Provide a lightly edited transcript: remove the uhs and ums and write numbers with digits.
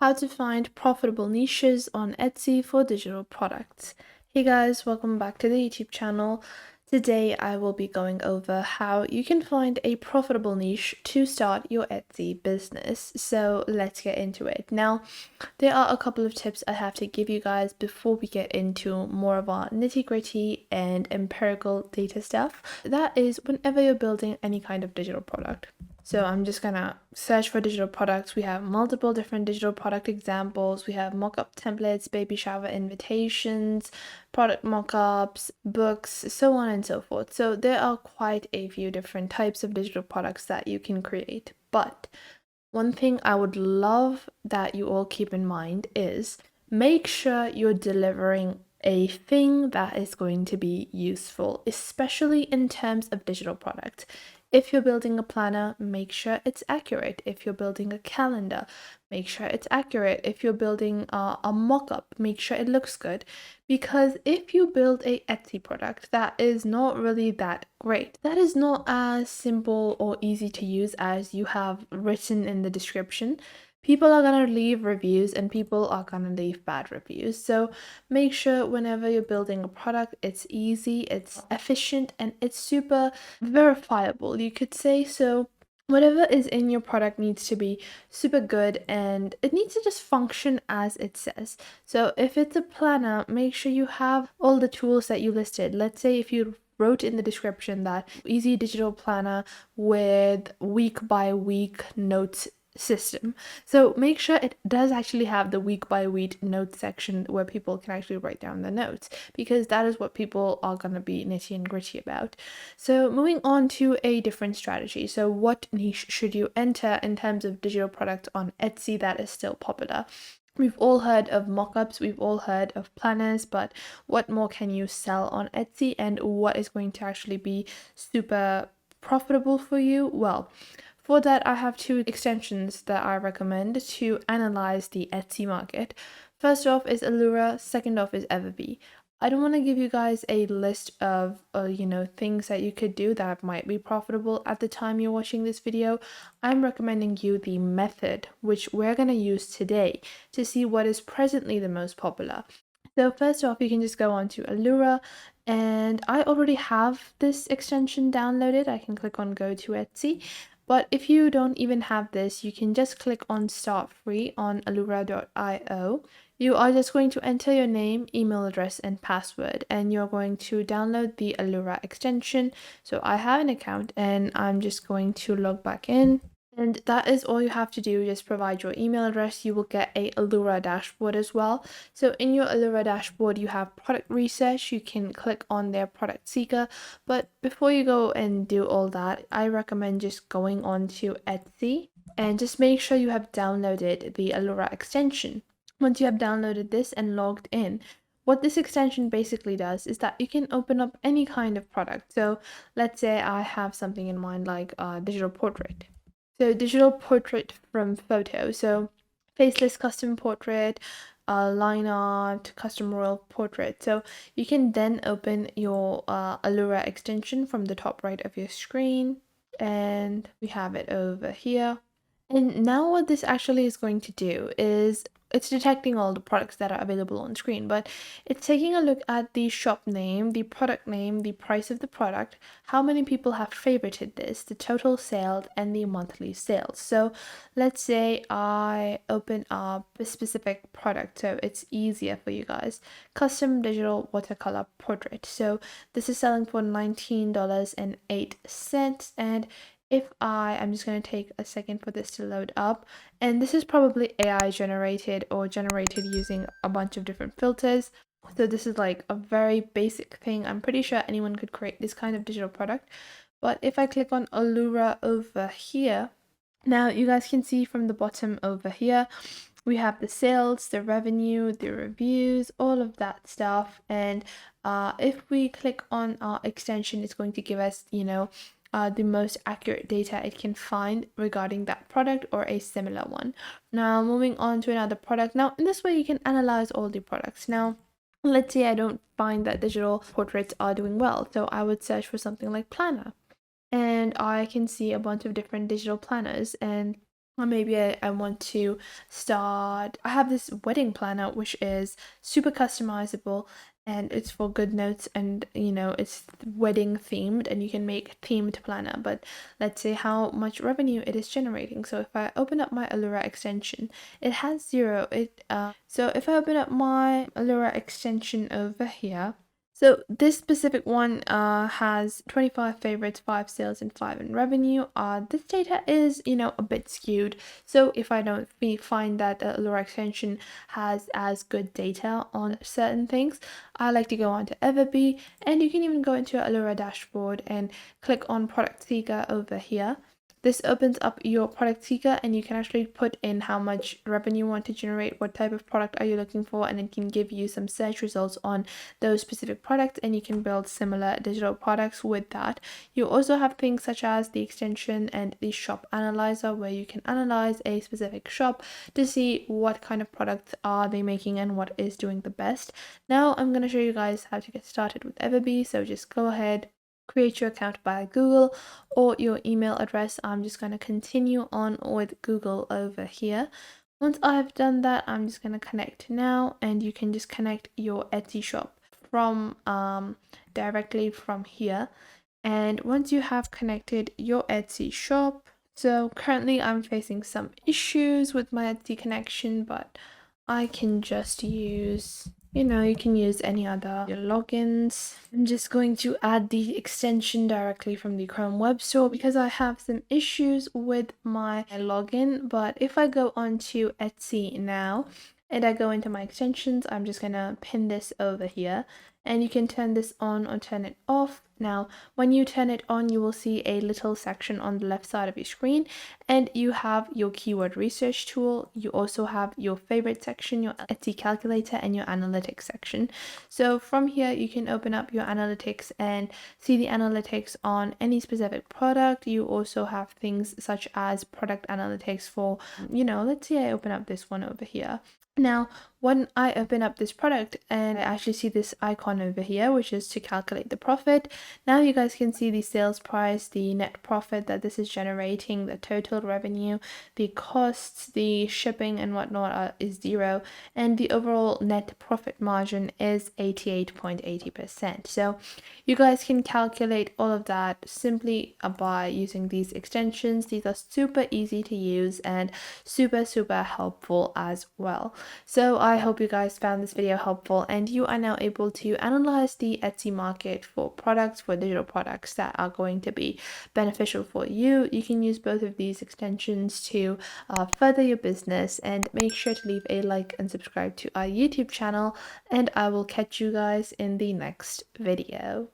How to find profitable niches on Etsy for digital products. Hey guys, welcome back to the YouTube channel. Today I will be going over how you can find a profitable niche to start your Etsy business. So let's get into it. Now, there are a couple of tips I have to give you guys before we get into more of our nitty-gritty and empirical data stuff. That is whenever you're building any kind of digital product. So I'm just gonna search for digital products. We have multiple different digital product examples. We have mock-up templates, baby shower invitations, product mock-ups, books, so on and so forth. So there are quite a few different types of digital products that you can create. But one thing I would love that you all keep in mind is make sure you're delivering a thing that is going to be useful, especially in terms of digital product. If you're building a planner, make sure it's accurate. If you're building a calendar, make sure it's accurate. If you're building a mock-up, make sure it looks good. Because if you build a Etsy product that is not really that great, that is not as simple or easy to use as you have written in the description, people are going to leave reviews and people are going to leave bad reviews. So make sure whenever you're building a product, it's easy, it's efficient, and it's super verifiable, you could say. So whatever is in your product needs to be super good and it needs to just function as it says. So if it's a planner, make sure you have all the tools that you listed. Let's say if you wrote in the description that easy digital planner with week by week notes system. So make sure it does actually have the week by week notes section where people can actually write down the notes, because that is what people are going to be nitty and gritty about. So moving on to a different strategy. So what niche should you enter in terms of digital product on Etsy that is still popular? We've all heard of mockups, we've all heard of planners, but what more can you sell on Etsy and what is going to actually be super profitable for you? Well, for that, I have two extensions that I recommend to analyze the Etsy market. First off is Allura, second off is Everbee. I don't want to give you guys a list of, things that you could do that might be profitable at the time you're watching this video. I'm recommending you the method, which we're going to use today to see what is presently the most popular. So first off, you can just go on to Allura, and I already have this extension downloaded. I can click on Go to Etsy. But if you don't even have this, you can just click on Start Free on allura.io. You are just going to enter your name, email address, and password, and you're going to download the Allura extension. So I have an account, and I'm just going to log back in. And that is all you have to do. Just provide your email address. You will get a Allura dashboard as well. So in your Allura dashboard, you have product research. You can click on their product seeker. But before you go and do all that, I recommend just going on to Etsy and just make sure you have downloaded the Allura extension. Once you have downloaded this and logged in, what this extension basically does is that you can open up any kind of product. So let's say I have something in mind like a digital portrait. So digital portrait from photo. So faceless custom portrait, line art, custom royal portrait. So you can then open your Allura extension from the top right of your screen, and we have it over here. And now what this actually is going to do is it's detecting all the products that are available on screen, but it's taking a look at the shop name, the product name, the price of the product, how many people have favorited this, the total sales, and the monthly sales. So let's say I open up a specific product so it's easier for you guys. Custom digital watercolor portrait. So this is selling for $19.08, and if I'm just going to take a second for this to load up, and this is probably AI generated or generated using a bunch of different filters. So this is like a very basic thing. I'm pretty sure anyone could create this kind of digital product. But if I click on Allura over here, now you guys can see from the bottom over here, we have the sales, the revenue, the reviews, all of that stuff. And if we click on our extension, it's going to give us, the most accurate data it can find regarding that product or a similar one. Now, moving on to another product. Now, in this way, you can analyze all the products. Now, let's say I don't find that digital portraits are doing well, so I would search for something like planner, and I can see a bunch of different digital planners, and Or maybe I want to start. I have this wedding planner which is super customizable and it's for good notes, and it's wedding themed and you can make themed planner. But let's say how much revenue it is generating. So if I open up my Allura extension, it has zero. So if I open up my Allura extension over here, so this specific one has 25 favorites, 5 sales, and 5 in revenue. This data is, a bit skewed. So if I don't find that Allura extension has as good data on certain things, I like to go on to Everbee, and you can even go into your Allura dashboard and click on Product Seeker over here. This opens up your product seeker and you can actually put in how much revenue you want to generate, what type of product are you looking for, and it can give you some search results on those specific products, and you can build similar digital products with that. You also have things such as the extension and the shop analyzer, where you can analyze a specific shop to see what kind of products are they making and what is doing the best. Now I'm going to show you guys how to get started with Everbee. So just go ahead, create your account by Google or your email address. I'm just going to continue on with Google over here. Once I've done that, I'm just going to connect now, and you can just connect your Etsy shop from directly from here. And once you have connected your Etsy shop, so currently I'm facing some issues with my Etsy connection, but I can just use, you can use any other your logins. I'm just going to add the extension directly from the Chrome Web Store because I have some issues with my login. But if I go onto Etsy now and I go into my extensions, I'm just gonna pin this over here, and you can turn this on or turn it off. Now, when you turn it on, you will see a little section on the left side of your screen, and you have your keyword research tool. You also have your favorite section, your Etsy calculator, and your analytics section. So from here, you can open up your analytics and see the analytics on any specific product. You also have things such as product analytics for, let's say I open up this one over here. Now, when I open up this product and I actually see this icon over here, which is to calculate the profit, now you guys can see the sales price, the net profit that this is generating, the total revenue, the costs, the shipping and whatnot is 0, and the overall net profit margin is 88.80%. So you guys can calculate all of that simply by using these extensions. These are super easy to use and super helpful as well. So I hope you guys found this video helpful and you are now able to analyze the Etsy market for products, for digital products that are going to be beneficial for you. You can use both of these extensions to further your business, and make sure to leave a like and subscribe to our YouTube channel, and I will catch you guys in the next video.